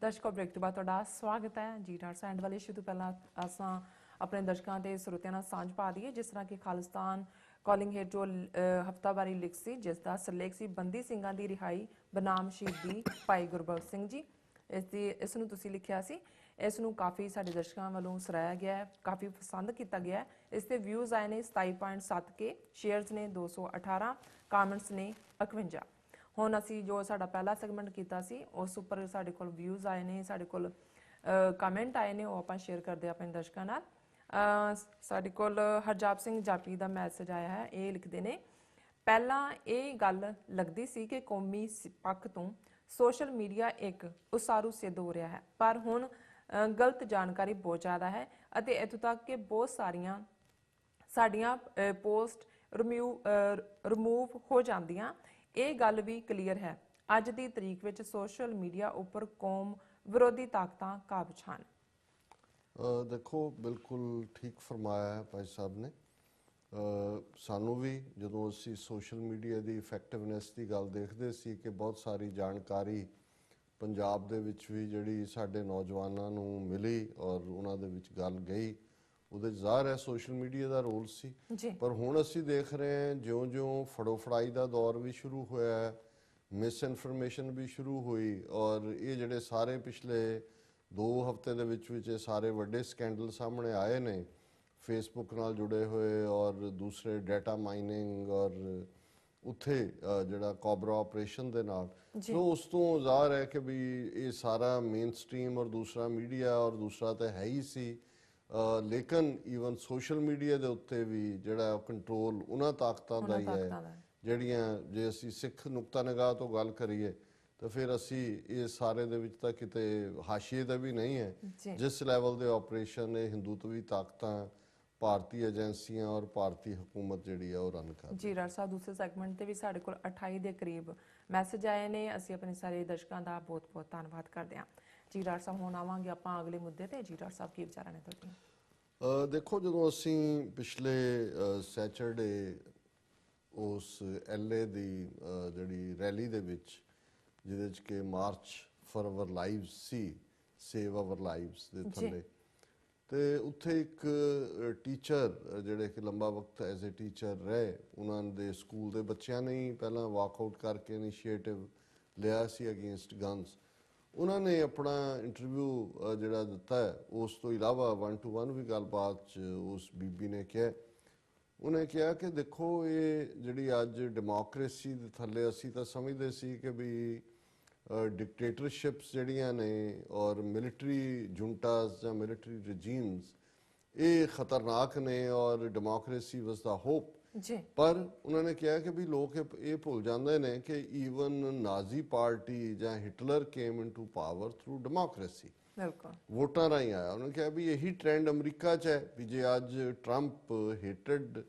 ਦਰਸ਼ਕੋ break ਤੋਂ ਬਾਅਦ ਤੁਹਾਡਾ ਸਵਾਗਤ ਹੈ ਜੀ ਡਾਟਸ ਐਂਡ ਵਾਲੇ ਇਸ਼ੂ ਤੋਂ ਪਹਿਲਾਂ ਅਸਾਂ ਆਪਣੇ ਦਰਸ਼ਕਾਂ ਤੇ ਸਰੋਤਿਆਂ ਨਾਲ ਸਾਂਝ ਪਾ ਦਈਏ ਜਿਸ ਤਰ੍ਹਾਂ ਕਿ ਖਾਲਿਸਤਾਨ ਕਾਲਿੰਗ ਹੈਡ ਜੋ ਹਫਤਾਵਾਰੀ ਲਿਖ ਸੀ ਜਿਸ ਦਾ ਸਿਰਲੇਖ ਸੀ ਬੰਦੀ ਸਿੰਘਾਂ ਦੀ ਰਿਹਾਈ ਬਨਾਮ ਸ਼ਹੀਦੀ ਭਾਈ ਗੁਰਬਖਸ਼ ਸਿੰਘ ਜੀ। ਇਸ ਨੂੰ ਤੁਸੀਂ ਲਿਖਿਆ ਸੀ। ਇਸ ਨੂੰ ਕਾਫੀ ਸਾਡੇ ਦਰਸ਼ਕਾਂ ਵੱਲੋਂ ਸਰਾਹਿਆ ਗਿਆ ਹੈ, ਕਾਫੀ ਪਸੰਦ ਕੀਤਾ ਗਿਆ ਹੈ। ਇਸ ਦੇ ਵਿਊਜ਼ ਆਏ ਨੇ 27.7K, ਸ਼ੇਅਰਸ ਨੇ 218, ਕਾਮੈਂਟਸ ਨੇ 51। ਹੁਣ ਅਸੀਂ ਜੋ ਸਾਡਾ ਪਹਿਲਾ ਸੈਗਮੈਂਟ ਕੀਤਾ ਸੀ ਉਸ ਉੱਪਰ ਸਾਡੇ ਕੋਲ ਵਿਊਜ਼ ਆਏ ਨੇ, ਸਾਡੇ ਕੋਲ ਕਮੈਂਟ ਆਏ ਨੇ, ਉਹ ਆਪਾਂ ਸ਼ੇਅਰ ਕਰਦੇ ਆਪਣੇ ਦਰਸ਼ਕਾਂ ਨਾਲ। ਸਾਡੇ ਕੋਲ ਹਰਜਾਪ ਸਿੰਘ ਜਾਪੀ ਦਾ ਮੈਸੇਜ ਆਇਆ ਹੈ। ਇਹ ਲਿਖਦੇ ਨੇ, ਪਹਿਲਾਂ ਇਹ ਗੱਲ ਲੱਗਦੀ ਸੀ ਕਿ ਕੌਮੀ ਪੱਖ ਤੋਂ ਸੋਸ਼ਲ ਮੀਡੀਆ ਇੱਕ ਉਸਾਰੂ ਸਿੱਧ ਹੋ ਰਿਹਾ ਹੈ, ਪਰ ਹੁਣ ਗਲਤ ਜਾਣਕਾਰੀ ਬਹੁਤ ਜ਼ਿਆਦਾ ਹੈ ਅਤੇ ਇੱਥੋਂ ਤੱਕ ਕਿ ਬਹੁਤ ਸਾਡੀਆਂ ਪੋਸਟ ਰਿਮੂਵ ਹੋ ਜਾਂਦੀਆਂ। ਇਹ ਗੱਲ ਵੀ ਕਲੀਅਰ ਹੈ ਅੱਜ ਦੀ ਤਰੀਕ ਵਿੱਚ ਸੋਸ਼ਲ ਮੀਡੀਆ ਉੱਪਰ ਕੌਮ ਵਿਰੋਧੀ ਤਾਕਤਾਂ ਕਾਬਜ਼ ਹਨ। ਦੇਖੋ ਬਿਲਕੁਲ ਠੀਕ ਫਰਮਾਇਆ ਹੈ ਭਾਈ ਸਾਹਿਬ ਨੇ। ਸਾਨੂੰ ਵੀ ਜਦੋਂ ਅਸੀਂ ਸੋਸ਼ਲ ਮੀਡੀਆ ਦੀ ਇਫੈਕਟਿਵਨੈਸ ਦੀ ਗੱਲ ਦੇਖਦੇ ਸੀ ਕਿ ਬਹੁਤ ਸਾਰੀ ਜਾਣਕਾਰੀ ਪੰਜਾਬ ਦੇ ਵਿੱਚ ਵੀ ਜਿਹੜੀ ਸਾਡੇ ਨੌਜਵਾਨਾਂ ਨੂੰ ਮਿਲੀ ਔਰ ਉਹਨਾਂ ਦੇ ਵਿੱਚ ਗੱਲ ਗਈ, ਉਹਦੇ ਜ਼ਾਹਰ ਹੈ ਸੋਸ਼ਲ ਮੀਡੀਆ ਦਾ ਰੋਲ ਸੀ। ਪਰ ਹੁਣ ਅਸੀਂ ਦੇਖ ਰਹੇ ਹਾਂ ਜਿਉਂ-ਜਿਉਂ ਫੜੋ ਫੜਾਈ ਦਾ ਦੌਰ ਵੀ ਸ਼ੁਰੂ ਹੋਇਆ, ਮਿਸ ਇਨਫੋਰਮੇਸ਼ਨ ਵੀ ਸ਼ੁਰੂ ਹੋਈ ਔਰ ਇਹ ਜਿਹੜੇ ਸਾਰੇ ਪਿਛਲੇ 2 ਹਫ਼ਤੇ ਦੇ ਵਿੱਚ ਇਹ ਸਾਰੇ ਵੱਡੇ ਸਕੈਂਡਲ ਸਾਹਮਣੇ ਆਏ ਨੇ ਫੇਸਬੁੱਕ ਨਾਲ ਜੁੜੇ ਹੋਏ ਔਰ ਦੂਸਰੇ ਡਾਟਾ ਮਾਈਨਿੰਗ ਔਰ ਉੱਥੇ ਜਿਹੜਾ ਕੋਬਰਾ ਆਪਰੇਸ਼ਨ ਦੇ ਨਾਲ, ਸੋ ਉਸ ਤੋਂ ਜ਼ਾਹਰ ਹੈ ਕਿ ਵੀ ਇਹ ਸਾਰਾ ਮੇਨ ਸਟ੍ਰੀਮ ਔਰ ਦੂਸਰਾ ਮੀਡੀਆ ਔਰ ਦੂਸਰਾ ਤਾਂ ਹੈ ਹੀ ਸੀ, ਲੇਕਿਨ ਈਵਨ ਸੋਸ਼ਲ ਮੀਡੀਆ ਦੇ ਉੱਤੇ ਵੀ ਜਿਹੜਾ ਕੰਟਰੋਲ ਉਹਨਾਂ ਤਾਕਤਾਂ ਦਾ ਹੀ ਹੈ ਜਿਹੜੀਆਂ, ਜੇ ਅਸੀਂ ਸਿੱਖ ਨੁਕਤਾ ਨਿਗਾਹ ਤੋਂ ਗੱਲ ਕਰੀਏ ਤਾਂ ਫਿਰ ਅਸੀਂ ਇਹ ਸਾਰੇ ਦੇ ਵਿੱਚ ਤਾਂ ਕਿਤੇ ਹਾਸ਼ੀਏ ਦਾ ਵੀ ਨਹੀਂ ਹੈ। ਜਿਸ ਲੈਵਲ ਦੇ ਆਪਰੇਸ਼ਨ ਇਹ ਹਿੰਦੂਤਵੀ ਤਾਕਤਾਂ, ਭਾਰਤੀ ਏਜੰਸੀਆਂ ਔਰ ਭਾਰਤੀ ਹਕੂਮਤ ਜਿਹੜੀ ਆ ਉਹ ਰਨ ਕਰ ਜੀ। ਡਾਕਟਰ ਸਾਹਿਬ ਦੂਸਰੇ ਸੈਗਮੈਂਟ ਤੇ ਵੀ ਸਾਡੇ ਕੋਲ 28 ਦੇ ਕਰੀਬ ਮੈਸੇਜ ਆਏ ਨੇ। ਅਸੀਂ ਆਪਣੇ ਸਾਰੇ ਦਰਸ਼ਕਾਂ ਦਾ ਬਹੁਤ ਬਹੁਤ ਧੰਨਵਾਦ ਕਰਦੇ ਹਾਂ ਜੀ। ਡਾਕਟਰ ਸਾਹਿਬ ਹੁਣ ਆਵਾਂਗੇ ਆਪਾਂ ਅਗਲੇ ਮੁੱਦੇ ਤੇ। ਜੀ ਡਾਕਟਰ ਸਾਹਿਬ ਕੀ ਵਿਚਾਰਾਂ ਨੇ ਤੁਹਾਡੇ? ਦੇਖੋ ਜਦੋਂ ਅਸੀਂ ਪਿਛਲੇ ਸੈਚਰਡੇ ਉਸ LA ਦੀ ਜਿਹੜੀ ਰੈਲੀ ਦੇ ਵਿੱਚ ਜਿਹਦੇ 'ਚ ਕਿ ਮਾਰਚ ਫॉर ਆਵਰ ਲਾਈਵਸ ਸੀ, ਸੇਵ ਆਵਰ ਲਾਈਵਸ ਦੇ ਥੱਲੇ, ਤੇ ਉੱਥੇ ਇੱਕ ਟੀਚਰ ਜਿਹੜੇ ਕਿ ਲੰਬਾ ਵਕਤ ਐਜ਼ ਏ ਟੀਚਰ ਰਹੇ, ਉਹਨਾਂ ਦੇ ਸਕੂਲ ਦੇ ਬੱਚਿਆਂ ਨੇ ਹੀ ਪਹਿਲਾਂ ਵਾਕਆਊਟ ਕਰਕੇ ਇਨੀਸ਼ੀਏਟਿਵ ਲਿਆ ਸੀ ਅਗੇਂਸਟ ਗਨਸ। ਉਹਨਾਂ ਨੇ ਆਪਣਾ ਇੰਟਰਵਿਊ ਜਿਹੜਾ ਦਿੱਤਾ ਹੈ, ਉਸ ਤੋਂ ਇਲਾਵਾ 1-to-1 ਵੀ ਗੱਲਬਾਤ 'ਚ ਉਸ ਬੀਬੀ ਨੇ ਕਿਹਾ, ਉਹਨੇ ਕਿਹਾ ਕਿ ਦੇਖੋ ਇਹ ਜਿਹੜੀ ਅੱਜ ਡੈਮੋਕ੍ਰੇਸੀ ਦੇ ਥੱਲੇ ਅਸੀਂ ਤਾਂ ਸਮਝਦੇ ਸੀ ਕਿ ਵੀ ਡਿਕਟੇਟਰਸ਼ਿਪਸ ਜਿਹੜੀਆਂ ਨੇ ਔਰ ਮਿਲਟਰੀ ਜੁੰਟਾਸ ਜਾਂ ਮਿਲਟਰੀ ਰਜੀਮਸ ਇਹ ਖਤਰਨਾਕ ਨੇ ਔਰ ਡੈਮੋਕ੍ਰੇਸੀ ਵਾਸ ਦਾ ਹੋਪ। ਪਰ ਉਹਨਾਂ ਨੇ ਕਿਹਾ ਕਿ ਵੀ ਲੋਕ ਇਹ ਭੁੱਲ ਜਾਂਦੇ ਨੇ ਕਿ ਈਵਨ ਨਾਜ਼ੀ ਪਾਰਟੀ ਜਾਂ Hitler came into power through democracy, ਵੋਟਾਂ ਰਾਹੀਂ ਆਇਆ। ਉਹਨਾਂ ਨੇ ਕਿਹਾ ਵੀ ਇਹੀ ਟ੍ਰੈਂਡ ਅਮਰੀਕਾ 'ਚ ਹੈ ਵੀ ਜੇ ਅੱਜ ਟਰੰਪ ਹੇਟਰਡ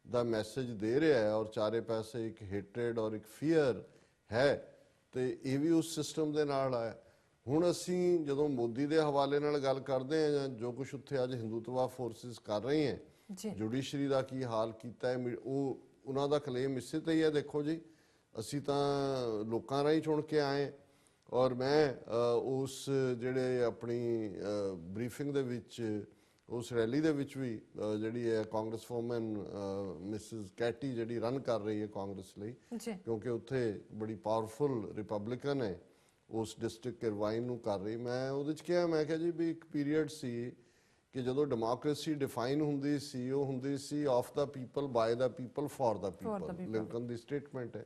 ਦਾ ਮੈਸੇਜ ਦੇ ਰਿਹਾ ਹੈ ਔਰ ਚਾਰੇ ਪਾਸੇ ਇੱਕ ਹੇਟਰਡ ਔਰ ਇੱਕ ਫੀਅਰ ਹੈ, ਤੇ ਇਹ ਵੀ ਉਸ ਸਿਸਟਮ ਦੇ ਨਾਲ ਆਇਆ। ਹੁਣ ਅਸੀਂ ਜਦੋਂ ਮੋਦੀ ਦੇ ਹਵਾਲੇ ਨਾਲ ਗੱਲ ਕਰਦੇ ਹਾਂ ਜਾਂ ਜੋ ਕੁਛ ਉੱਥੇ ਅੱਜ ਹਿੰਦੂਤਵਾ ਫੋਰਸਿਸ ਕਰ ਰਹੇ ਹੈ, ਜੁਡੀਸ਼ਰੀ ਦਾ ਕੀ ਹਾਲ ਕੀਤਾ ਹੈ, ਉਹ ਉਹਨਾਂ ਦਾ ਕਲੇਮ ਇਸੇ ਤੇ ਹੀ ਹੈ। ਦੇਖੋ ਜੀ ਅਸੀਂ ਤਾਂ ਲੋਕਾਂ ਰਾਹੀਂ ਚੁਣ ਕੇ ਆਏ ਔਰ ਮੈਂ ਉਸ ਜਿਹੜੇ ਆਪਣੀ ਬਰੀਫਿੰਗ ਦੇ ਵਿੱਚ ਉਸ ਰੈਲੀ ਦੇ ਵਿੱਚ ਵੀ ਜਿਹੜੀ ਹੈ ਕਾਂਗਰਸ ਵੂਮਨ ਮਿਸਿਸ ਕੈਟੀ ਜਿਹੜੀ ਰਨ ਕਰ ਰਹੀ ਹੈ ਕਾਂਗਰਸ ਲਈ, ਕਿਉਂਕਿ ਉੱਥੇ ਬੜੀ ਪਾਵਰਫੁਲ ਰਿਪਬਲਿਕਨ ਹੈ ਉਸ ਡਿਸਟ੍ਰਿਕਟ ਇਰਵਾਈਨ ਨੂੰ ਕਰ ਰਹੀ, ਮੈਂ ਉਹਦੇ 'ਚ ਕਿਹਾ, ਮੈਂ ਕਿਹਾ ਜੀ ਵੀ ਇੱਕ ਪੀਰੀਅਡ ਸੀ ਕਿ ਜਦੋਂ ਡੈਮੋਕ੍ਰੇਸੀ ਡਿਫਾਈਨ ਹੁੰਦੀ ਸੀ ਉਹ ਹੁੰਦੀ ਸੀ of the people, by the people, for the people, Lincoln ਦੀ ਸਟੇਟਮੈਂਟ ਹੈ।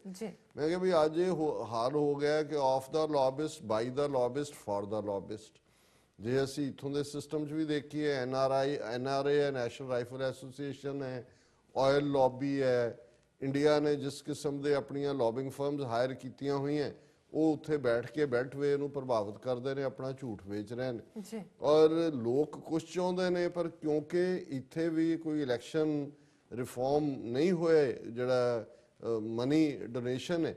ਮੈਂ ਕਿਹਾ ਵੀ ਅੱਜ ਇਹ ਹਾਲ ਹੋ ਗਿਆ ਕਿ of the ਲੌਬਿਸਟ, by the ਲੌਬਿਸਟ, for ਦਾ ਲੌਬਿਸਟ। ਜੇ ਅਸੀਂ ਇੱਥੋਂ ਦੇ ਸਿਸਟਮ 'ਚ ਵੀ ਦੇਖੀਏ, NRA ਹੈ, ਨੈਸ਼ਨਲ ਰਾਈਫਲ ਐਸੋਸੀਏਸ਼ਨ ਹੈ, ਆਇਲ ਲੌਬੀ ਹੈ, ਇੰਡੀਆ ਨੇ ਜਿਸ ਕਿਸਮ ਦੇ ਆਪਣੀਆਂ ਲੌਬਿੰਗ ਫਰਮਸ ਹਾਇਰ ਕੀਤੀਆਂ ਹੋਈਆਂ ਉਹ ਉੱਥੇ ਬੈਠ ਕੇ ਬੈਲਟਵੇ ਨੂੰ ਪ੍ਰਭਾਵਿਤ ਕਰਦੇ ਨੇ, ਆਪਣਾ ਝੂਠ ਵੇਚ ਰਹੇ ਨੇ ਔਰ ਲੋਕ ਕੁਛ ਚਾਹੁੰਦੇ ਨੇ, ਪਰ ਕਿਉਂਕਿ ਇੱਥੇ ਵੀ ਕੋਈ ਇਲੈਕਸ਼ਨ ਰਿਫਾਰਮ ਨਹੀਂ ਹੋਏ, ਜਿਹੜਾ ਮਨੀ ਡੋਨੇਸ਼ਨ ਹੈ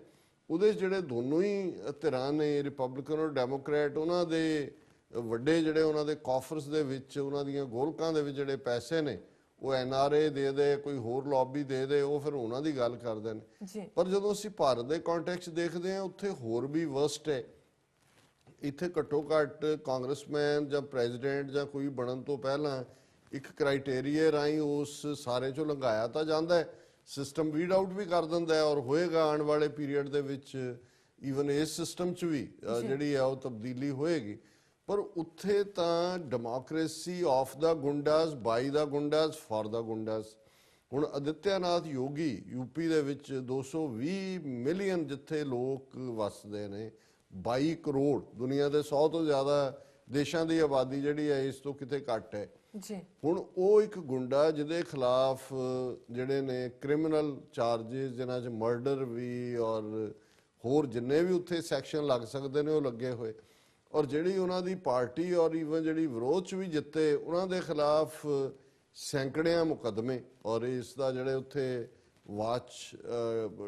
ਉਹਦੇ ਜਿਹੜੇ ਦੋਨੋਂ ਹੀ ਧਿਰਾਂ ਨੇ ਰਿਪਬਲਿਕਨ ਔਰ ਡੈਮੋਕ੍ਰੈਟ, ਉਹਨਾਂ ਦੇ ਵੱਡੇ ਜਿਹੜੇ ਉਹਨਾਂ ਦੇ ਕਾਫਰਸ ਦੇ ਵਿੱਚ, ਉਹਨਾਂ ਦੀਆਂ ਗੋਲਕਾਂ ਦੇ ਵਿੱਚ ਜਿਹੜੇ ਪੈਸੇ ਨੇ ਉਹ NRA ਦੇ ਦੇ, ਕੋਈ ਹੋਰ ਲੌਬੀ ਦੇ ਦੇ, ਉਹ ਫਿਰ ਉਹਨਾਂ ਦੀ ਗੱਲ ਕਰਦੇ ਨੇ। ਪਰ ਜਦੋਂ ਅਸੀਂ ਭਾਰਤ ਦੇ ਕੰਟੈਕਸਟ ਦੇਖਦੇ ਹਾਂ ਉੱਥੇ ਹੋਰ ਵੀ ਵਰਸਟ ਹੈ। ਇੱਥੇ ਘੱਟੋ ਘੱਟ ਕਾਂਗਰਸਮੈਨ ਜਾਂ ਪ੍ਰੈਜ਼ੀਡੈਂਟ ਜਾਂ ਕੋਈ ਬਣਨ ਤੋਂ ਪਹਿਲਾਂ ਇੱਕ ਕ੍ਰਾਈਟੇਰੀਆ ਰਾਹੀਂ ਉਸ ਸਾਰੇ ਚੋਂ ਲੰਘਾਇਆ ਤਾਂ ਜਾਂਦਾ ਹੈ, ਸਿਸਟਮ ਵੀਡ ਆਊਟ ਵੀ ਕਰ ਦਿੰਦਾ ਹੈ, ਔਰ ਹੋਏਗਾ ਆਉਣ ਵਾਲੇ ਪੀਰੀਅਡ ਦੇ ਵਿੱਚ ਈਵਨ ਇਸ ਸਿਸਟਮ 'ਚ ਵੀ ਜਿਹੜੀ ਹੈ ਉਹ ਤਬਦੀਲੀ ਹੋਏਗੀ। ਪਰ ਉੱਥੇ ਤਾਂ democracy of the goondas, by the goondas, for the goondas. ਹੁਣ ਆਦਿੱਤਿਆਨਾਥ ਯੋਗੀ ਯੂਪੀ ਦੇ ਵਿੱਚ 220 ਮਿਲੀਅਨ ਜਿੱਥੇ ਲੋਕ ਵੱਸਦੇ ਨੇ, 22 ਕਰੋੜ, ਦੁਨੀਆ ਦੇ 100 ਤੋਂ ਜ਼ਿਆਦਾ ਦੇਸ਼ਾਂ ਦੀ ਆਬਾਦੀ ਜਿਹੜੀ ਹੈ ਇਸ ਤੋਂ ਕਿਤੇ ਘੱਟ ਹੈ ਜੀ। ਹੁਣ ਉਹ ਇੱਕ ਗੁੰਡਾ ਜਿਹਦੇ ਖਿਲਾਫ ਜਿਹੜੇ ਨੇ ਕ੍ਰਿਮੀਨਲ ਚਾਰजेस, ਜਿਨ੍ਹਾਂ 'ਚ ਮਰਡਰ ਵੀ ਔਰ ਹੋਰ ਜਿੰਨੇ ਵੀ ਉੱਥੇ ਸੈਕਸ਼ਨ ਲੱਗ ਸਕਦੇ ਨੇ ਉਹ ਲੱਗੇ ਹੋਏ, ਔਰ ਜਿਹੜੀ ਉਹਨਾਂ ਦੀ ਪਾਰਟੀ ਔਰ ਈਵਨ ਜਿਹੜੀ ਵਿਰੋਧ 'ਚ ਵੀ ਜਿੱਤੇ ਉਹਨਾਂ ਦੇ ਖਿਲਾਫ ਸੈਂਕੜਿਆਂ ਮੁਕੱਦਮੇ, ਔਰ ਇਸ ਦਾ ਜਿਹੜੇ ਉੱਥੇ ਵਾਚ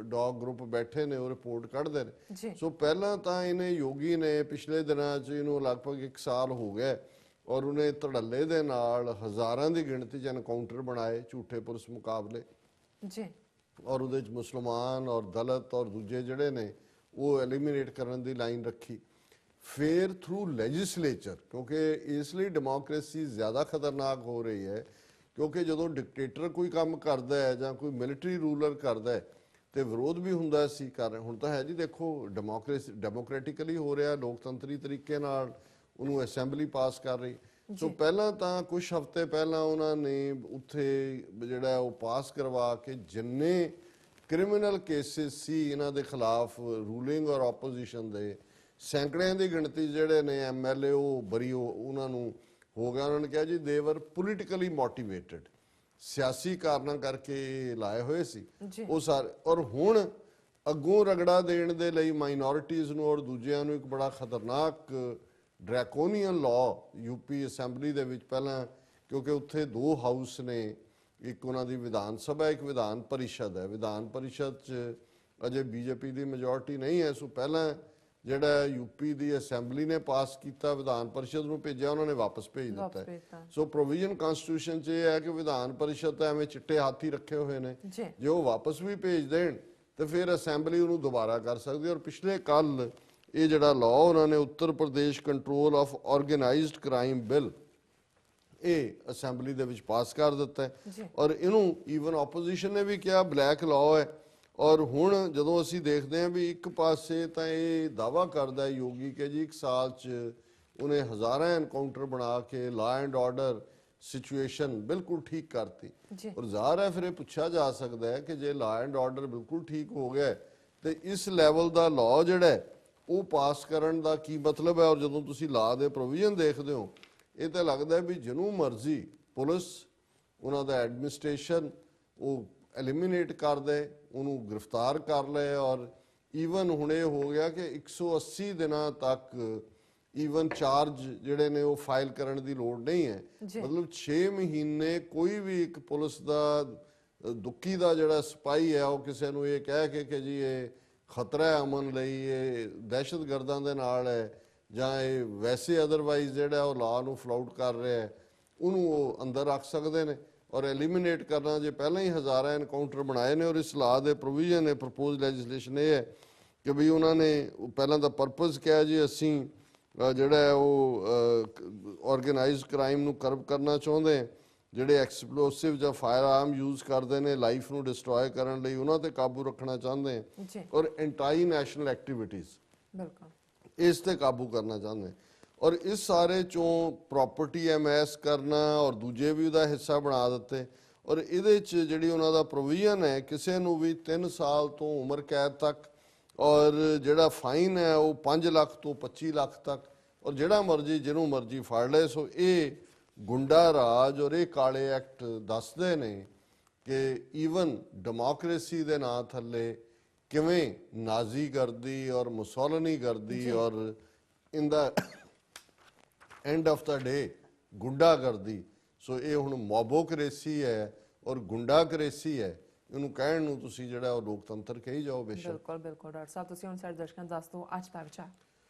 ਡੌਗ ਗਰੁੱਪ ਬੈਠੇ ਨੇ ਉਹ ਰਿਪੋਰਟ ਕੱਢਦੇ ਨੇ। ਸੋ ਪਹਿਲਾਂ ਤਾਂ ਇਹਨੇ ਯੋਗੀ ਨੇ ਪਿਛਲੇ ਦਿਨਾਂ 'ਚ ਇਹਨੂੰ ਲਗਭਗ 1 ਸਾਲ ਹੋ ਗਿਆ ਔਰ ਉਹਨੇ ਧੜੱਲੇ ਦੇ ਨਾਲ ਹਜ਼ਾਰਾਂ ਦੀ ਗਿਣਤੀ 'ਚ ਐਨਕਾਊਂਟਰ ਬਣਾਏ, ਝੂਠੇ ਪੁਲਿਸ ਮੁਕਾਬਲੇ ਜੀ, ਔਰ ਉਹਦੇ 'ਚ ਮੁਸਲਮਾਨ ਔਰ ਦਲਿਤ ਔਰ ਦੂਜੇ ਜਿਹੜੇ ਨੇ ਉਹ ਐਲੀਮੀਨੇਟ ਕਰਨ ਦੀ ਲਾਈਨ ਰੱਖੀ। ਫਿਰ ਥਰੂ ਲੈਜਿਸਲੇਚਰ, ਕਿਉਂਕਿ ਇਸ ਲਈ ਡੈਮੋਕ੍ਰੇਸੀ ਜ਼ਿਆਦਾ ਖਤਰਨਾਕ ਹੋ ਰਹੀ ਹੈ ਕਿਉਂਕਿ ਜਦੋਂ ਡਿਕਟੇਟਰ ਕੋਈ ਕੰਮ ਕਰਦਾ ਹੈ ਜਾਂ ਕੋਈ ਮਿਲਟਰੀ ਰੂਲਰ ਕਰਦਾ ਹੈ ਤੇ ਵਿਰੋਧ ਵੀ ਹੁੰਦਾ ਸੀ ਕਰ, ਹੁਣ ਤਾਂ ਹੈ ਜੀ ਦੇਖੋ ਡੈਮੋਕ੍ਰੈਟਿਕਲੀ ਹੋ ਰਿਹਾ, ਲੋਕਤੰਤਰੀ ਤਰੀਕੇ ਨਾਲ ਉਹਨੂੰ ਅਸੈਂਬਲੀ ਪਾਸ ਕਰ ਰਹੀ। ਸੋ ਪਹਿਲਾਂ ਤਾਂ ਕੁਝ ਹਫ਼ਤੇ ਪਹਿਲਾਂ ਉਹਨਾਂ ਨੇ ਉੱਥੇ ਜਿਹੜਾ ਉਹ ਪਾਸ ਕਰਵਾ ਕੇ ਜਿੰਨੇ ਕ੍ਰਿਮੀਨਲ ਕੇਸਿਸ ਸੀ ਇਹਨਾਂ ਦੇ ਖਿਲਾਫ ਰੂਲਿੰਗ ਔਰ ਆਪੋਜੀਸ਼ਨ ਦੇ, ਸੈਂਕੜਿਆਂ ਦੀ ਗਿਣਤੀ ਜਿਹੜੇ ਨੇ MLA ਉਹ ਬਰੀ ਉਹਨਾਂ ਨੂੰ ਹੋ ਗਿਆ। ਉਹਨਾਂ ਨੇ ਕਿਹਾ ਜੀ ਦੇ ਵਰ ਪੋਲੀਟੀਕਲੀ ਮੋਟੀਵੇਟਡ, ਸਿਆਸੀ ਕਾਰਨਾਂ ਕਰਕੇ ਲਾਏ ਹੋਏ ਸੀ ਉਹ ਸਾਰੇ। ਔਰ ਹੁਣ ਅੱਗੋਂ ਰਗੜਾ ਦੇਣ ਦੇ ਲਈ ਮਾਈਨੋਰਿਟੀਜ਼ ਨੂੰ ਔਰ ਦੂਜਿਆਂ ਨੂੰ ਇੱਕ ਬੜਾ ਖਤਰਨਾਕ ਡਰੈਕੋਨੀਅਨ ਲਾਅ ਯੂਪੀ ਅਸੈਂਬਲੀ ਦੇ ਵਿੱਚ ਪਹਿਲਾਂ, ਕਿਉਂਕਿ ਉੱਥੇ 2 ਹਾਊਸ ਨੇ, ਇੱਕ ਉਹਨਾਂ ਦੀ ਵਿਧਾਨ ਸਭਾ, ਇੱਕ ਵਿਧਾਨ ਪਰਿਸ਼ਦ ਹੈ। ਵਿਧਾਨ ਪਰਿਸ਼ਦ 'ਚ ਅਜੇ ਬੀਜੇਪੀ ਦੀ ਮੈਜੋਰਟੀ ਨਹੀਂ ਹੈ, ਸੋ ਪਹਿਲਾਂ ਜਿਹੜਾ ਯੂਪੀ ਦੀ ਅਸੈਂਬਲੀ ਨੇ ਪਾਸ ਕੀਤਾ, ਵਿਧਾਨ ਪਰਿਸ਼ਦ ਨੂੰ ਭੇਜਿਆ, ਉਹਨਾਂ ਨੇ ਵਾਪਸ ਭੇਜ ਦਿੱਤਾ। ਸੋ ਪ੍ਰੋਵੀਜ਼ਨ ਕਨਸਟੀਟਿਊਸ਼ਨ 'ਚ ਇਹ ਹੈ ਕਿ ਵਿਧਾਨ ਪਰਿਸ਼ਦ ਤਾਂ ਐਵੇਂ ਚਿੱਟੇ ਹਾਥੀ ਰੱਖੇ ਹੋਏ ਨੇ, ਜੇ ਉਹ ਵਾਪਸ ਵੀ ਭੇਜ ਦੇਣ ਤੇ ਫਿਰ ਅਸੈਂਬਲੀ ਉਹਨੂੰ ਦੁਬਾਰਾ ਕਰ ਸਕਦੀ। ਔਰ ਪਿਛਲੇ ਕੱਲ ਇਹ ਜਿਹੜਾ ਲਾਅ ਉਹਨਾਂ ਨੇ Uttar Pradesh control of organised crime bill ਇਹ ਅਸੈਂਬਲੀ ਦੇ ਵਿੱਚ ਪਾਸ ਕਰ ਦਿੱਤਾ ਹੈ ਔਰ ਇਹਨੂੰ ਈਵਨ ਆਪੋਜੀਸ਼ਨ ਨੇ ਵੀ ਕਿਹਾ ਬਲੈਕ ਲਾਅ ਹੈ। ਔਰ ਹੁਣ ਜਦੋਂ ਅਸੀਂ ਦੇਖਦੇ ਹਾਂ ਵੀ ਇੱਕ ਪਾਸੇ ਤਾਂ ਇਹ ਦਾਅਵਾ ਕਰਦਾ ਯੋਗੀ ਕਿ ਜੀ 1 ਸਾਲ 'ਚ ਉਹਨੇ ਹਜ਼ਾਰਾਂ ਐਨਕਾਊਂਟਰ ਬਣਾ ਕੇ ਲਾਅ ਐਂਡ ਆਰਡਰ ਸਿਚੁਏਸ਼ਨ ਬਿਲਕੁਲ ਠੀਕ ਕਰਤੀ, ਔਰ ਜ਼ਾਹਰ ਹੈ ਫਿਰ ਇਹ ਪੁੱਛਿਆ ਜਾ ਸਕਦਾ ਹੈ ਕਿ ਜੇ ਲਾਅ ਐਂਡ ਆਰਡਰ ਬਿਲਕੁਲ ਠੀਕ ਹੋ ਗਿਆ ਤੇ ਇਸ ਲੈਵਲ ਦਾ ਲਾਅ ਜਿਹੜਾ ਉਹ ਪਾਸ ਕਰਨ ਦਾ ਕੀ ਮਤਲਬ ਹੈ। ਔਰ ਜਦੋਂ ਤੁਸੀਂ ਲਾਅ ਦੇ ਪ੍ਰੋਵੀਜ਼ਨ ਦੇਖਦੇ ਹੋ ਇਹ ਤਾਂ ਲੱਗਦਾ ਵੀ ਜਿਹਨੂੰ ਮਰਜ਼ੀ ਪੁਲਿਸ, ਉਹਨਾਂ ਦਾ ਐਡਮਿਨਿਸਟ੍ਰੇਸ਼ਨ ਉਹ ਐਲੀਮੀਨੇਟ ਕਰ ਦੇ, ਉਹਨੂੰ ਗ੍ਰਿਫਤਾਰ ਕਰ ਲਏ। ਔਰ ਈਵਨ ਹੁਣ ਇਹ ਹੋ ਗਿਆ ਕਿ 180 ਦਿਨਾਂ ਤੱਕ ਈਵਨ ਚਾਰਜ ਜਿਹੜੇ ਨੇ ਉਹ ਫਾਈਲ ਕਰਨ ਦੀ ਲੋੜ ਨਹੀਂ ਹੈ। ਮਤਲਬ 6 ਮਹੀਨੇ ਕੋਈ ਵੀ ਇੱਕ ਪੁਲਿਸ ਦਾ ਦੁੱਕੀ ਦਾ ਜਿਹੜਾ ਸਿਪਾਹੀ ਹੈ ਉਹ ਕਿਸੇ ਨੂੰ ਇਹ ਕਹਿ ਕੇ ਕਿ ਜੀ ਇਹ ਖਤਰਾ ਹੈ ਅਮਨ ਲਈ, ਇਹ ਦਹਿਸ਼ਤਗਰਦਾਂ ਦੇ ਨਾਲ ਹੈ ਜਾਂ ਇਹ ਵੈਸੇ ਅਦਰਵਾਈਜ਼ ਜਿਹੜਾ ਉਹ ਲਾਅ ਨੂੰ ਫਲਾਊਟ ਕਰ ਰਿਹਾ ਹੈ, ਉਹਨੂੰ ਉਹ ਅੰਦਰ ਰੱਖ ਸਕਦੇ ਨੇ ਔਰ ਐਲੀਮੀਨੇਟ ਕਰਨਾ। ਜੇ ਪਹਿਲਾਂ ਹੀ ਹਜ਼ਾਰਾਂ ਐਨਕਾਊਂਟਰ ਬਣਾਏ ਨੇ ਔਰ ਇਸ ਲਾਅ ਦੇ ਪ੍ਰੋਵੀਜ਼ਨ ਨੇ ਪ੍ਰਪੋਜ਼ ਲੈਜਿਸਲੇਸ਼ਨ ਇਹ ਹੈ ਕਿ ਵੀ ਉਹਨਾਂ ਨੇ ਪਹਿਲਾਂ ਦਾ ਪਰਪਸ ਕਿਹਾ ਜੀ ਅਸੀਂ ਜਿਹੜਾ ਹੈ ਉਹ ਆਰਗੇਨਾਈਜ਼ਡ ਕ੍ਰਾਈਮ ਨੂੰ ਕਰਬ ਕਰਨਾ ਚਾਹੁੰਦੇ ਹਾਂ, ਜਿਹੜੇ ਐਕਸਪਲੋਸਿਵ ਜਾਂ ਫਾਇਰ ਆਰਮ ਯੂਜ਼ ਕਰਦੇ ਨੇ ਲਾਈਫ ਨੂੰ ਡਿਸਟਰੋਏ ਕਰਨ ਲਈ ਉਹਨਾਂ ਤੇ ਕਾਬੂ ਰੱਖਣਾ ਚਾਹੁੰਦੇ ਹਾਂ, ਔਰ ਐਂਟੀ ਨੈਸ਼ਨਲ ਐਕਟੀਵਿਟੀਜ਼ ਬਿਲਕੁਲ ਇਸ ਤੇ ਕਾਬੂ ਕਰਨਾ ਚਾਹੁੰਦੇ ਹਾਂ। ਔਰ ਇਸ ਸਾਰੇ ਚੋਂ ਪ੍ਰੋਪਰਟੀ ਐਮਐਸ ਕਰਨਾ ਔਰ ਦੂਜੇ ਵੀ ਉਹਦਾ ਹਿੱਸਾ ਬਣਾ ਦਿੱਤੇ। ਔਰ ਇਹਦੇ 'ਚ ਜਿਹੜੀ ਉਹਨਾਂ ਦਾ ਪ੍ਰੋਵੀਜ਼ਨ ਹੈ ਕਿਸੇ ਨੂੰ ਵੀ 3 ਸਾਲ ਤੋਂ ਉਮਰ ਕੈਦ ਤੱਕ, ਔਰ ਜਿਹੜਾ ਫਾਈਨ ਹੈ ਉਹ 5 ਲੱਖ ਤੋਂ 25 ਲੱਖ ਤੱਕ, ਔਰ ਜਿਹੜਾ ਮਰਜ਼ੀ ਜਿਹਨੂੰ ਮਰਜ਼ੀ ਫੜ ਲਏ। ਸੋ ਇਹ ਗੁੰਡਾ ਰਾਜ ਔਰ ਇਹ ਕਾਲੇ ਐਕਟ ਦੱਸਦੇ ਨੇ ਕਿ ਈਵਨ ਡੈਮੋਕ੍ਰੇਸੀ ਦੇ ਨਾਂ ਥੱਲੇ ਕਿਵੇਂ ਨਾਜ਼ੀਗਰਦੀ ਔਰ ਮੁਸੋਲਨੀਗਰਦੀ ਔਰ ਇਨ ਦਾ ਐਂਡ ਆਫ ਦਾ ਡੇ ਗੁੰਡਾਗਰਦੀ। ਸੋ ਇਹ ਹੁਣ ਮੋਬੋਕ੍ਰੇਸੀ ਹੈ ਔਰ ਗੁੰਡਾਕ੍ਰੇਸੀ ਹੈ, ਇਹਨੂੰ ਕਹਿਣ ਨੂੰ ਤੁਸੀਂ ਜਿਹੜਾ ਉਹ ਲੋਕਤੰਤਰ ਕਹੀ ਜਾਓ ਬੇਸ਼ੱਕ। ਬਿਲਕੁਲ ਬਿਲਕੁਲ ਡਾਕਟਰ ਸਾਹਿਬ, ਤੁਸੀਂ ਹੁਣ ਸਾਡੇ ਦਰਸ਼ਕਾਂ ਨੂੰ ਦੱਸ ਦਿਓ ਅੱਜ ਦਾ ਵਿਚਾਰ।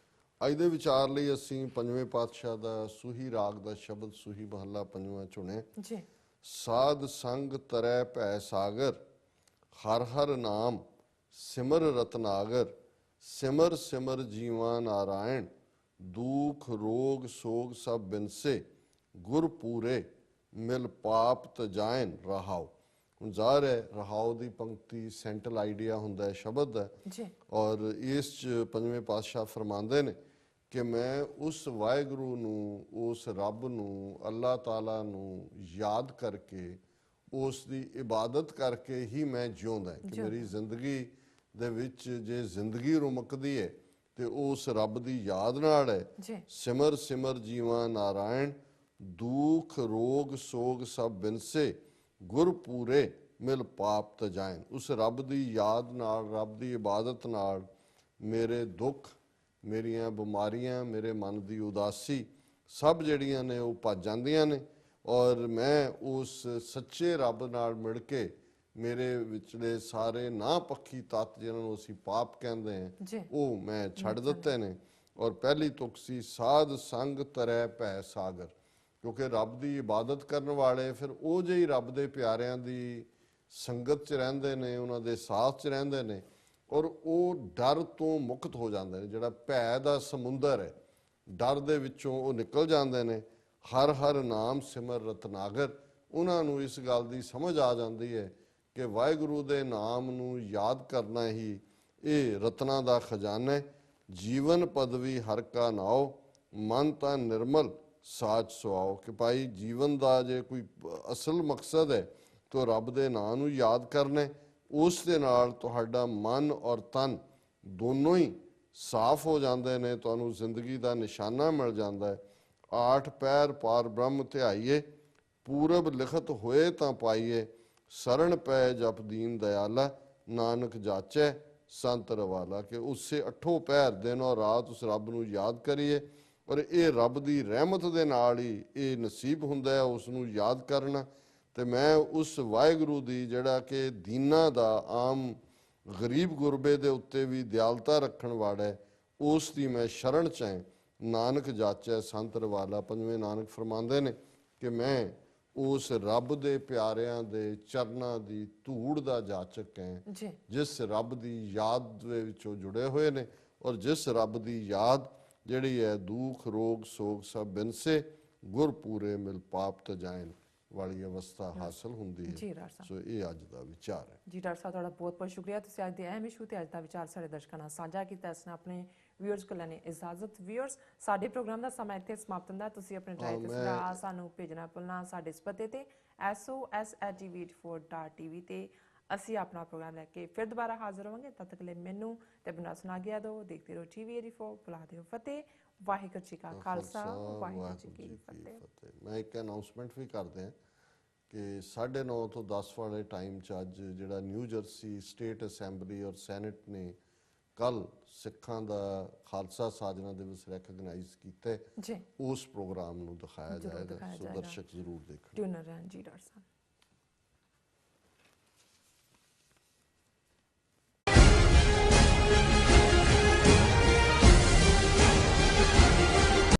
ਅੱਜ ਦੇ ਵਿਚਾਰ ਲਈ ਅਸੀਂ ਪੰਜਵੇਂ ਪਾਤਸ਼ਾਹ ਦਾ ਸੂਹੀ ਰਾਗ ਦਾ ਸ਼ਬਦ ਸੂਹੀ ਮਹੱਲਾ ਪੰਜਵਾਂ ਚੁਣਿਆ ਜੀ। ਸਾਧ ਸੰਗ ਤਰੈ ਭੈ ਸਾਗਰ, ਹਰ ਹਰ ਨਾਮ ਸਿਮਰ ਰਤਨਾਗਰ, ਸਿਮਰ ਸਿਮਰ ਜੀਵਾ ਨਾਰਾਇਣ, ਦੁਖ ਰੋਗ ਸੋਗ ਸਭ ਬਿਨਸੇ ਗੁਰ ਪੂਰੇ ਮਿਲ ਪਾਪ ਤਜਾਇਨ ਰਹਾਓ। ਹੁਣ ਜ਼ਾਹਰ ਹੈ ਰਹਾਓ ਦੀ ਪੰਕਤੀ ਸੈਂਟਰਲ ਆਈਡੀਆ ਹੁੰਦਾ ਹੈ, ਸ਼ਬਦ ਹੈ, ਜੀ ਔਰ ਇਸ 'ਚ ਪੰਜਵੇਂ ਪਾਤਸ਼ਾਹ ਫਰਮਾਉਂਦੇ ਨੇ ਕਿ ਮੈਂ ਉਸ ਵਾਹਿਗੁਰੂ ਨੂੰ, ਉਸ ਰੱਬ ਨੂੰ, ਅੱਲਾਹ ਤਾਲਾ ਨੂੰ ਯਾਦ ਕਰਕੇ, ਉਸ ਦੀ ਇਬਾਦਤ ਕਰਕੇ ਹੀ ਮੈਂ ਜਿਉਂਦਾ ਕਿ ਮੇਰੀ ਜ਼ਿੰਦਗੀ ਦੇ ਵਿੱਚ ਜੇ ਜ਼ਿੰਦਗੀ ਰੁਮਕਦੀ ਹੈ ਤੇ ਉਸ ਰੱਬ ਦੀ ਯਾਦ ਨਾਲ ਹੈ। ਜੀ ਸਿਮਰ ਸਿਮਰ ਜੀਵਾਂ ਨਾਰਾਇਣ ਦੁਖ ਰੋਗ ਸੋਗ ਸਭ ਬਿਨਸੇ ਗੁਰ ਪੂਰੇ ਮਿਲ ਪਾਪ ਤਜਾਇਨ। ਉਸ ਰੱਬ ਦੀ ਯਾਦ ਨਾਲ, ਰੱਬ ਦੀ ਇਬਾਦਤ ਨਾਲ ਮੇਰੇ ਦੁੱਖ, ਮੇਰੀਆਂ ਬਿਮਾਰੀਆਂ, ਮੇਰੇ ਮਨ ਦੀ ਉਦਾਸੀ ਸਭ ਜਿਹੜੀਆਂ ਨੇ ਉਹ ਭੱਜ ਜਾਂਦੀਆਂ ਨੇ, ਔਰ ਮੈਂ ਉਸ ਸੱਚੇ ਰੱਬ ਨਾਲ ਮਿਲ ਕੇ ਮੇਰੇ ਵਿਚਲੇ ਸਾਰੇ ਨਾ ਪੱਖੀ ਤੱਤ ਜਿਹਨਾਂ ਨੂੰ ਅਸੀਂ ਪਾਪ ਕਹਿੰਦੇ ਹਾਂ ਉਹ ਮੈਂ ਛੱਡ ਦਿੱਤੇ ਨੇ। ਔਰ ਪਹਿਲੀ ਤੁਕ ਸੀ ਸਾਧ ਸੰਗ ਤਰੈ ਭੈ ਸਾਗਰ, ਕਿਉਂਕਿ ਰੱਬ ਦੀ ਇਬਾਦਤ ਕਰਨ ਵਾਲੇ ਫਿਰ ਉਹ ਜਿਹੀ ਰੱਬ ਦੇ ਪਿਆਰਿਆਂ ਦੀ ਸੰਗਤ 'ਚ ਰਹਿੰਦੇ ਨੇ, ਉਹਨਾਂ ਦੇ ਸਾਥ 'ਚ ਰਹਿੰਦੇ ਨੇ, ਔਰ ਉਹ ਡਰ ਤੋਂ ਮੁਕਤ ਹੋ ਜਾਂਦੇ ਨੇ। ਜਿਹੜਾ ਭੈ ਦਾ ਸਮੁੰਦਰ ਹੈ, ਡਰ ਦੇ ਵਿੱਚੋਂ ਉਹ ਨਿਕਲ ਜਾਂਦੇ ਨੇ। ਹਰ ਹਰ ਨਾਮ ਸਿਮਰ ਰਤਨਾਗਰ, ਉਹਨਾਂ ਨੂੰ ਇਸ ਗੱਲ ਦੀ ਸਮਝ ਆ ਜਾਂਦੀ ਹੈ ਕਿ ਵਾਹਿਗੁਰੂ ਦੇ ਨਾਮ ਨੂੰ ਯਾਦ ਕਰਨਾ ਹੀ ਇਹ ਰਤਨਾਂ ਦਾ ਖਜ਼ਾਨਾ ਹੈ। ਜੀਵਨ ਪਦਵੀ ਹਰ ਕਾ ਨਾਉ ਮਨ ਤਾਂ ਨਿਰਮਲ ਸਾਚ ਸੁਆਓ, ਕਿ ਭਾਈ ਜੀਵਨ ਦਾ ਜੇ ਕੋਈ ਅਸਲ ਮਕਸਦ ਹੈ ਤਾਂ ਰੱਬ ਦੇ ਨਾਂ ਨੂੰ ਯਾਦ ਕਰਨਾ, ਉਸ ਦੇ ਨਾਲ ਤੁਹਾਡਾ ਮਨ ਔਰ ਤਨ ਦੋਨੋਂ ਹੀ ਸਾਫ਼ ਹੋ ਜਾਂਦੇ ਨੇ, ਤੁਹਾਨੂੰ ਜ਼ਿੰਦਗੀ ਦਾ ਨਿਸ਼ਾਨਾ ਮਿਲ ਜਾਂਦਾ ਹੈ। ਆਠ ਪੈਰ ਪਾਰ ਬ੍ਰਹਮ ਧਿਆਈਏ ਪੂਰਬ ਲਿਖਤ ਹੋਏ ਤਾਂ ਪਾਈਏ ਸਰਣ ਪੈ ਜਪ ਦੀਨ ਦਇਆਲਾ ਨਾਨਕ ਜਾਚੈ ਸੰਤ ਰਵਾਲਾ, ਕਿ ਉਸੇ ਅੱਠੋਂ ਪਹਿਰ ਦਿਨ ਔਰ ਰਾਤ ਉਸ ਰੱਬ ਨੂੰ ਯਾਦ ਕਰੀਏ, ਔਰ ਇਹ ਰੱਬ ਦੀ ਰਹਿਮਤ ਦੇ ਨਾਲ ਹੀ ਇਹ ਨਸੀਬ ਹੁੰਦਾ ਹੈ ਉਸ ਨੂੰ ਯਾਦ ਕਰਨਾ। ਤੇ ਮੈਂ ਉਸ ਵਾਹਿਗੁਰੂ ਦੀ ਜਿਹੜਾ ਕਿ ਦੀਨਾਂ ਦਾ ਆਮ ਗਰੀਬ ਗੁਰਬੇ ਦੇ ਉੱਤੇ ਵੀ ਦਿਆਲਤਾ ਰੱਖਣ ਵਾਲਾ ਹੈ, ਉਸ ਦੀ ਮੈਂ ਸ਼ਰਨ 'ਚ ਹੈ। ਨਾਨਕ ਜਾਚੈ ਸੰਤ ਰਵਾਲਾ, ਪੰਜਵੇਂ ਨਾਨਕ ਫਰਮਾਉਂਦੇ ਨੇ ਕਿ ਮੈਂ ਉਸ ਰੱਬ ਦੇ ਪਿਆਰਿਆਂ ਦੇ ਚਰਨਾਂ ਦੀ ਧੂੜ ਦਾ ਜਾਚਕ ਹੈ, ਜਿਸ ਰੱਬ ਦੀ ਯਾਦ ਦੇ ਵਿੱਚੋਂ ਜੁੜੇ ਹੋਏ ਨੇ, ਔਰ ਜਿਸ ਰੱਬ ਦੀ ਯਾਦ ਜਿਹੜੀ ਹੈ ਦੁਖ ਰੋਗ ਸੋਗ ਸਭ ਬਿਨਸੇ ਗੁਰ ਪੂਰੇ ਮਿਲ ਪਾਪ ਤਜਾਇਨ ਵਾਲੀ ਅਵਸਥਾ ਹਾਸਲ ਹੁੰਦੀ ਹੈ। ਸੋ ਇਹ ਅੱਜ ਦਾ ਵਿਚਾਰ ਹੈ। ਜੀ ਡਾਕਟਰ ਸਾਹਿਬ, ਤੁਹਾਡਾ ਬਹੁਤ ਬਹੁਤ ਸ਼ੁਕਰੀਆ। ਤੁਸੀਂ ਅੱਜ ਦੇ ਅਹਿਮ ਇਸ਼ੂ ਤੇ ਅੱਜ ਦਾ ਵਿਚਾਰ ਸਾਡੇ ਦਰਸ਼ਕਾਂ ਨਾਲ ਸਾਂਝਾ ਕੀਤਾ। ਇਸ ਨਾਲ ਆਪਣੇ ਵਿਊਅਰਸ ਕੋਲ ਲੈਣੇ ਇਜਾਜ਼ਤ। ਵਿਊਅਰਸ, ਸਾਡੇ ਪ੍ਰੋਗਰਾਮ ਦਾ ਸਮਾਂ ਇੱਥੇ ਸਮਾਪਤ ਹੁੰਦਾ। ਤੁਸੀਂ ਆਪਣੇ ਰਾਏ ਤੇ ਸੁਝਾਅ ਸਾਨੂੰ ਭੇਜਣਾ ਭੁੱਲਣਾ ਸਾਡੇ ਇਸ ਪਤੇ ਤੇ sos@tv84.tv ਤੇ ਅਸੀਂ ਆਪਣਾ ਪ੍ਰੋਗਰਾਮ ਲੈ ਕੇ ਫਿਰ ਦੁਬਾਰਾ ਹਾਜ਼ਰ ਹੋਵਾਂਗੇ। ਤਦ ਤੱਕ ਲਈ ਮੈਨੂੰ ਤੇ ਬਣਾ ਸੁਣਾ ਗਿਆ ਦਿਓ। ਦੇਖਦੇ ਰਹੋ TV84। ਬੁਲਾ ਦਿਓ ਫਤਿਹ। ਵਾਹਿਗੁਰੂ ਜੀ ਕਾ ਖਾਲਸਾ, ਵਾਹਿਗੁਰੂ ਜੀ ਕੀ ਫਤਿਹ। ਮੈਂ ਇੱਕ ਅਨਾਉਂਸਮੈਂਟ ਵੀ ਕਰਦੇ ਹਾਂ ਕਿ 9:30 ਤੋਂ 10 ਵਾਲੇ ਟਾਈਮ 'ਚ ਅੱਜ ਜਿਹੜਾ ਨਿਊ ਜਰਸੀ ਸਟੇਟ ਅਸੈਂਬਲੀ ਔਰ ਸੈਨੇਟ ਨੇ ਕੱਲ ਸਿੱਖਾਂ ਦਾ ਖਾਲਸਾ ਸਾਜਨਾ ਦਿਵਸ ਰੈਕਗਨਾਈਜ਼ ਕੀਤਾ, ਉਸ ਪ੍ਰੋਗਰਾਮ ਨੂੰ ਦਿਖਾਇਆ ਜਾਏਗਾ। ਸੋ ਦਰਸ਼ਕ ਜ਼ਰੂਰ ਦੇਖਣ। ਟਿਊਨਰ ਰਹਿਣ ਜੀ ਡਾਕਟਰ ਸਾਹਿਬ।